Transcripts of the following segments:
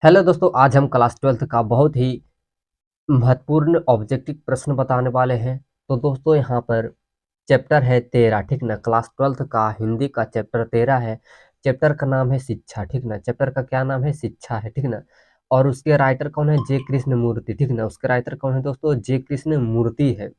Hello दोस्तों, आज हम क्लास 12th का बहुत ही महत्वपूर्ण ऑब्जेक्टिव प्रश्न बताने वाले हैं। तो दोस्तों यहाँ पर चैप्टर है 13, ठीक ना। क्लास 12th का हिंदी का चैप्टर 13 है। चैप्टर का नाम है शिक्षा, ठीक ना। चैप्टर का क्या नाम है? शिक्षा है, ठीक ना। और उसके राइटर कौन है? जे कृष्ण मूर्ति, ठीक ना। उसके राइटर कौन है दोस्तों? जे कृष्ण मूर्ति है।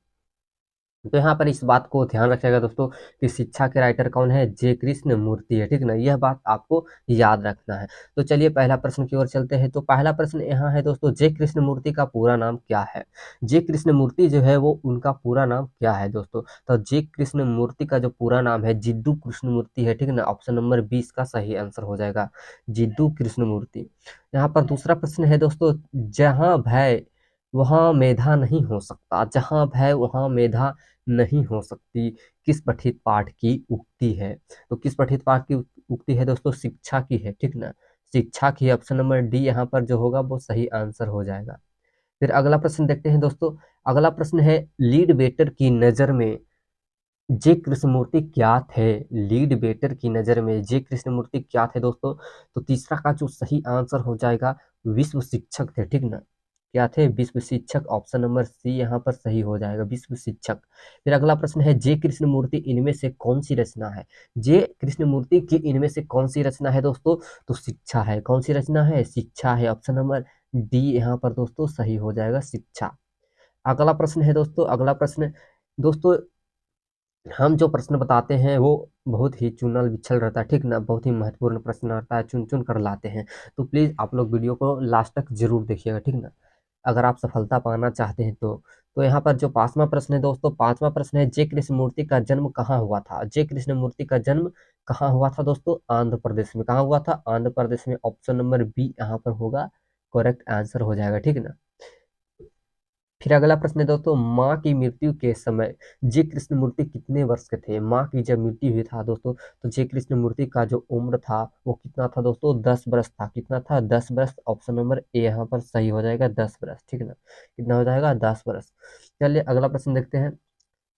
तो यहाँ पर इस बात को ध्यान रखिएगा दोस्तों कि शिक्षा के राइटर कौन है? जे कृष्ण मूर्ति है, ठीक ना। यह बात आपको याद रखना है। तो चलिए पहला प्रश्न की ओर चलते हैं। तो पहला प्रश्न यहाँ है दोस्तों, जे कृष्ण मूर्ति का पूरा नाम क्या है? जे कृष्ण मूर्ति जो है वो उनका पूरा नाम क्या है दोस्तों? तो जे कृष्ण मूर्ति का जो पूरा नाम है जिद्दू कृष्ण मूर्ति है, ठीक ना। ऑप्शन नंबर 20 का सही आंसर हो जाएगा, जिद्दू कृष्ण मूर्ति। यहाँ पर दूसरा प्रश्न है दोस्तों, जहाँ भय वहाँ मेधा नहीं हो सकता, जहाँ भय वहाँ मेधा नहीं हो सकती, किस पठित पाठ की उक्ति है? तो किस पठित पाठ की उक्ति है दोस्तों? शिक्षा की है, ठीक ना। शिक्षा की, ऑप्शन नंबर डी यहाँ पर जो होगा वो सही आंसर हो जाएगा। फिर अगला प्रश्न देखते हैं दोस्तों। अगला प्रश्न है, लीड वेटर की नजर में जे कृष्णमूर्ति क्या थे? लीड वेटर की नजर में जे कृष्णमूर्ति क्या थे दोस्तों? तो तीसरा का जो सही आंसर हो जाएगा, विश्व शिक्षक थे, ठीक ना। क्या थे? विश्व शिक्षक। ऑप्शन नंबर सी यहाँ पर सही हो जाएगा, विश्व शिक्षक। फिर अगला प्रश्न है, जे कृष्णमूर्ति इनमें से कौन सी रचना है? जे कृष्णमूर्ति की इनमें से कौन सी रचना है दोस्तों? तो शिक्षा है। कौन सी रचना है? शिक्षा है। ऑप्शन नंबर डी यहाँ पर दोस्तों सही हो जाएगा, शिक्षा। अगला प्रश्न है दोस्तों, अगला प्रश्न दोस्तों, हम जो प्रश्न बताते हैं वो बहुत ही चुनल बिछल रहता है, ठीक ना। बहुत ही महत्वपूर्ण प्रश्न रहता है, चुन चुन कर लाते हैं। तो प्लीज़ आप लोग वीडियो को लास्ट तक जरूर देखिएगा, ठीक ना, अगर आप सफलता पाना चाहते हैं तो यहाँ पर जो पांचवा प्रश्न है दोस्तों, पांचवा प्रश्न है, जे कृष्ण मूर्ति का जन्म कहाँ हुआ था? जे कृष्ण मूर्ति का जन्म कहाँ हुआ था दोस्तों? आंध्र प्रदेश में। कहाँ हुआ था? आंध्र प्रदेश में। ऑप्शन नंबर बी यहाँ पर होगा करेक्ट आंसर हो जाएगा, ठीक ना। फिर अगला प्रश्न है दोस्तों, माँ की मृत्यु के समय जे कृष्णमूर्ति कितने वर्ष के थे? माँ की जब मृत्यु हुई था दोस्तों, तो जे कृष्णमूर्ति का जो उम्र था वो कितना था दोस्तों? 10 वर्ष था। कितना था? 10 वर्ष। ऑप्शन नंबर ए यहाँ पर सही हो जाएगा, 10 वर्ष, ठीक ना। कितना हो जाएगा? 10 वर्ष। चलिए अगला प्रश्न देखते हैं।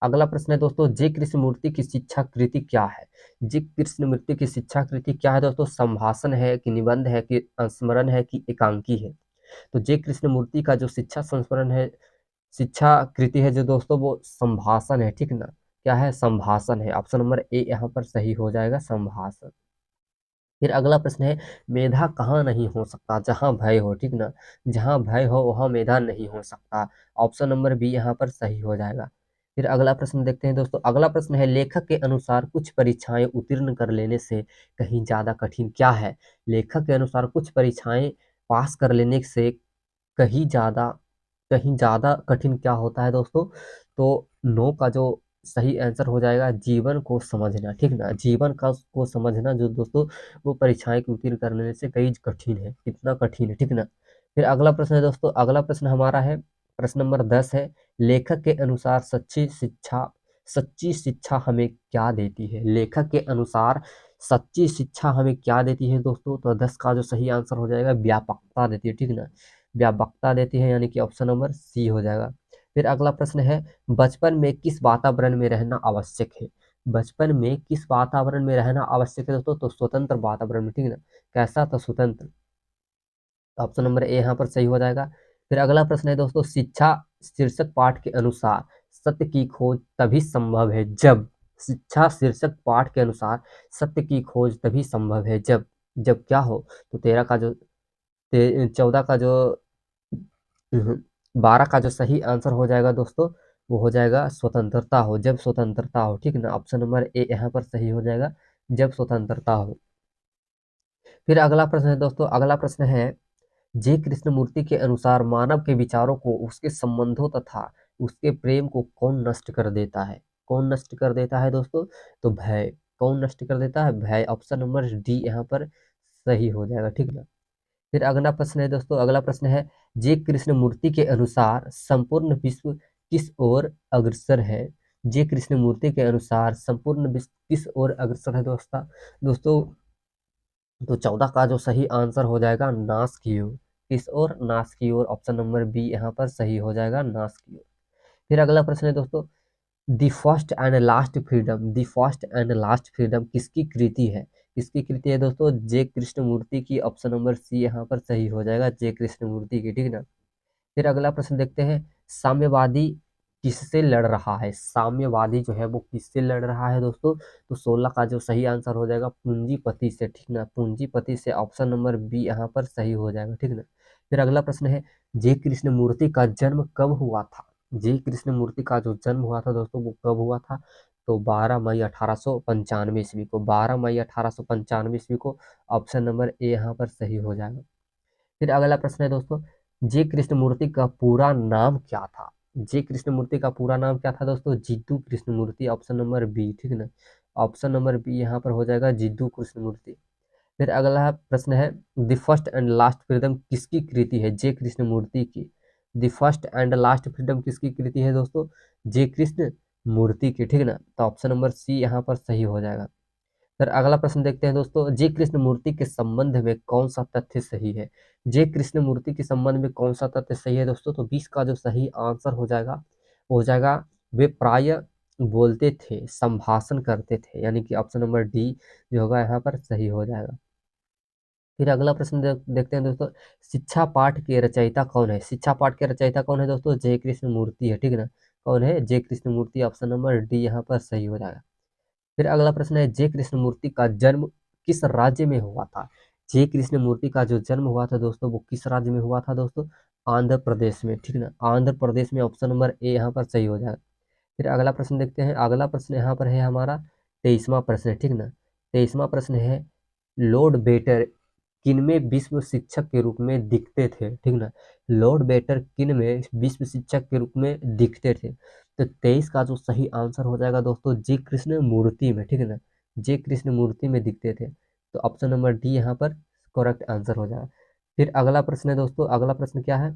अगला प्रश्न है दोस्तों, जे कृष्णमूर्ति की शिक्षा कृति क्या है? जे कृष्णमूर्ति की शिक्षा कृति क्या है दोस्तों? संभाषण है कि निबंध है कि स्मरण है कि एकांकी है? तो जे कृष्णमूर्ति का जो शिक्षा संस्मरण है, शिक्षा कृति है जो दोस्तों, वो संभाषण है, ठीक ना। क्या है? संभाषण है। ऑप्शन नंबर ए यहाँ पर सही हो जाएगा, संभाषण। फिर अगला प्रश्न है, मेधा कहाँ नहीं हो सकता? जहाँ भय हो, ठीक ना। जहाँ भय हो वहाँ मेधा नहीं हो सकता। ऑप्शन नंबर बी यहाँ पर सही हो जाएगा। फिर अगला प्रश्न देखते हैं दोस्तों। अगला प्रश्न है, लेखक के अनुसार कुछ परीक्षाएं उत्तीर्ण कर लेने से कहीं ज्यादा कठिन क्या है? लेखक के अनुसार कुछ परीक्षाएं पास कर लेने से कहीं ज़्यादा कहीं ज़्यादा कठिन क्या होता है दोस्तों? तो नो का जो सही आंसर हो जाएगा, जीवन को समझना, ठीक ना। जीवन का को समझना जो दोस्तों, वो परीक्षाएं को उत्तीर्ण करने से कहीं कठिन है। कितना कठिन है, ठीक ना। फिर अगला प्रश्न है दोस्तों, अगला प्रश्न हमारा है प्रश्न नंबर 10 है, लेखक के अनुसार सच्ची शिक्षा हमें क्या देती है? लेखक के अनुसार सच्ची शिक्षा हमें क्या देती है दोस्तों? तो 10 का जो सही आंसर हो जाएगा, व्यापकता देती है, ठीक ना। व्यापकता देती है, यानी कि ऑप्शन नंबर सी हो जाएगा। फिर अगला प्रश्न है, बचपन में किस वातावरण में रहना आवश्यक है? बचपन में किस वातावरण में रहना आवश्यक है दोस्तों? तो स्वतंत्र वातावरण में, ठीक ना। कैसा? तो स्वतंत्र। ऑप्शन नंबर ए यहाँ पर सही हो जाएगा। फिर अगला प्रश्न है दोस्तों, शिक्षा शीर्षक पाठ के अनुसार सत्य की खोज तभी संभव है जब, शिक्षा शीर्षक पाठ के अनुसार सत्य की खोज तभी संभव है जब, जब क्या हो? तो 13 का जो 14 का जो 12 का जो सही आंसर हो जाएगा दोस्तों, वो हो जाएगा स्वतंत्रता हो, जब स्वतंत्रता हो, ठीक ना। ऑप्शन नंबर ए यहाँ पर सही हो जाएगा, जब स्वतंत्रता हो। फिर अगला प्रश्न है दोस्तों, अगला प्रश्न है, जे कृष्णमूर्ति के अनुसार मानव के विचारों को, उसके संबंधों तथा उसके प्रेम को कौन नष्ट कर देता है? कौन नष्ट कर देता है दोस्तों? तो भय। कौन नष्ट कर देता है? भय। ऑप्शन नंबर डी यहाँ पर सही हो जाएगा, ठीक ना। फिर अगला प्रश्न है दोस्तों, अगला प्रश्न है, जे कृष्णमूर्ति के अनुसार संपूर्ण विश्व किस ओर अग्रसर है? जे कृष्णमूर्ति के अनुसार संपूर्ण विश्व किस ओर अग्रसर है दोस्तों? दोस्तों, तो 14 का जो सही आंसर हो जाएगा, नाश की ओर। किस ओर? नाश की ओर। ऑप्शन नंबर बी यहाँ पर सही हो जाएगा, नाश की ओर। फिर अगला प्रश्न है दोस्तों, the first and last freedom, the first and last freedom किसकी कृति है? किसकी कृति है दोस्तों? जे कृष्णमूर्ति की। ऑप्शन नंबर सी यहाँ पर सही हो जाएगा, जे कृष्णमूर्ति की, ठीक ना। फिर अगला प्रश्न देखते हैं, साम्यवादी किससे लड़ रहा है? साम्यवादी जो है वो किससे लड़ रहा है दोस्तों? तो 16 का जो सही आंसर हो जाएगा पूंजीपति से, ठीक ना, पूंजीपति से। ऑप्शन नंबर बी यहाँ पर सही हो जाएगा, ठीक ना। फिर अगला प्रश्न है, जे कृष्णमूर्ति का जन्म कब हुआ था? जे कृष्णमूर्ति का जो जन्म हुआ था दोस्तों वो कब हुआ था? तो 12 मई 1895 ईस्वी को, 12 मई 1895 ईस्वी को। ऑप्शन नंबर ए यहाँ पर सही हो जाएगा। फिर अगला प्रश्न है दोस्तों, जे कृष्णमूर्ति का पूरा नाम क्या था? जे कृष्णमूर्ति का पूरा नाम क्या था दोस्तों? Jiddu Krishnamurti. Option number B, ठीक ना। ऑप्शन नंबर बी यहाँ पर हो जाएगा, जिद्दू कृष्णमूर्ति। फिर अगला प्रश्न है, the first and last freedom किसकी कृति है? जे कृष्णमूर्ति की। The first and last freedom किसकी कृति है दोस्तों? जे कृष्ण मूर्ति की, ठीक ना। तो ऑप्शन नंबर सी यहाँ पर सही हो जाएगा। फिर अगला प्रश्न देखते हैं दोस्तों, जे कृष्णमूर्ति के संबंध में कौन सा तथ्य सही है? जे कृष्णमूर्ति के संबंध में कौन सा तथ्य सही है दोस्तों? तो 20 का जो सही आंसर हो जाएगा वो हो जाएगा, वे प्राय बोलते थे, संभाषण करते थे, यानी कि ऑप्शन नंबर डी जो होगा यहाँ पर सही हो जाएगा। फिर अगला प्रश्न देखते हैं दोस्तों, शिक्षा पाठ के रचयिता कौन है? शिक्षा पाठ के रचयिता कौन है दोस्तों? जय कृष्ण मूर्ति है, ठीक ना। कौन है? जय कृष्ण मूर्ति। ऑप्शन नंबर डी यहाँ पर सही हो जाएगा। फिर अगला प्रश्न है, जय कृष्ण मूर्ति का जन्म किस राज्य में हुआ था? जय कृष्ण मूर्ति का जो जन्म हुआ था दोस्तों वो किस राज्य में हुआ था दोस्तों? आंध्र प्रदेश में, ठीक ना। आंध्र प्रदेश में। ऑप्शन नंबर ए यहाँ पर सही हो जाएगा। फिर अगला प्रश्न देखते हैं, अगला प्रश्न यहाँ पर है हमारा 23वां प्रश्न, ठीक ना। 23वां प्रश्न है, लॉर्ड बेटर किनमें विश्व शिक्षक के रूप में दिखते थे? ठीक ना। लॉर्ड बेटर किनमें विश्व शिक्षक के रूप में दिखते थे? तो 23 का जो सही आंसर हो जाएगा दोस्तों, जे कृष्ण मूर्ति में, ठीक है ना। जे कृष्ण मूर्ति में दिखते थे। तो ऑप्शन नंबर डी यहाँ पर करेक्ट आंसर हो जाएगा। फिर अगला प्रश्न है दोस्तों, अगला प्रश्न क्या है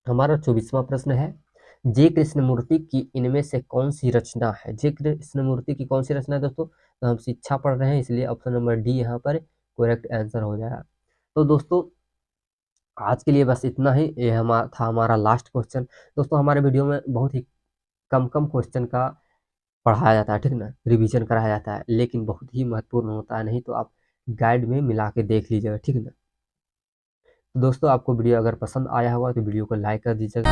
हमारा? 24वां प्रश्न है, जे कृष्णमूर्ति की इनमें से कौन सी रचना है? जे कृष्णमूर्ति की कौन सी रचना है दोस्तों? तो हम शिक्षा पढ़ रहे हैं इसलिए ऑप्शन नंबर डी यहाँ पर करेक्ट आंसर हो जाएगा। तो दोस्तों आज के लिए बस इतना ही, ये था हमारा लास्ट क्वेश्चन। दोस्तों हमारे वीडियो में बहुत ही कम कम क्वेश्चन का पढ़ाया जाता है, ठीक ना, रिवीजन कराया जाता है, लेकिन बहुत ही महत्वपूर्ण होता है, नहीं तो आप गाइड में मिला के देख लीजिएगा, ठीक ना। तो दोस्तों आपको वीडियो अगर पसंद आया होगा तो वीडियो को लाइक कर दीजिएगा।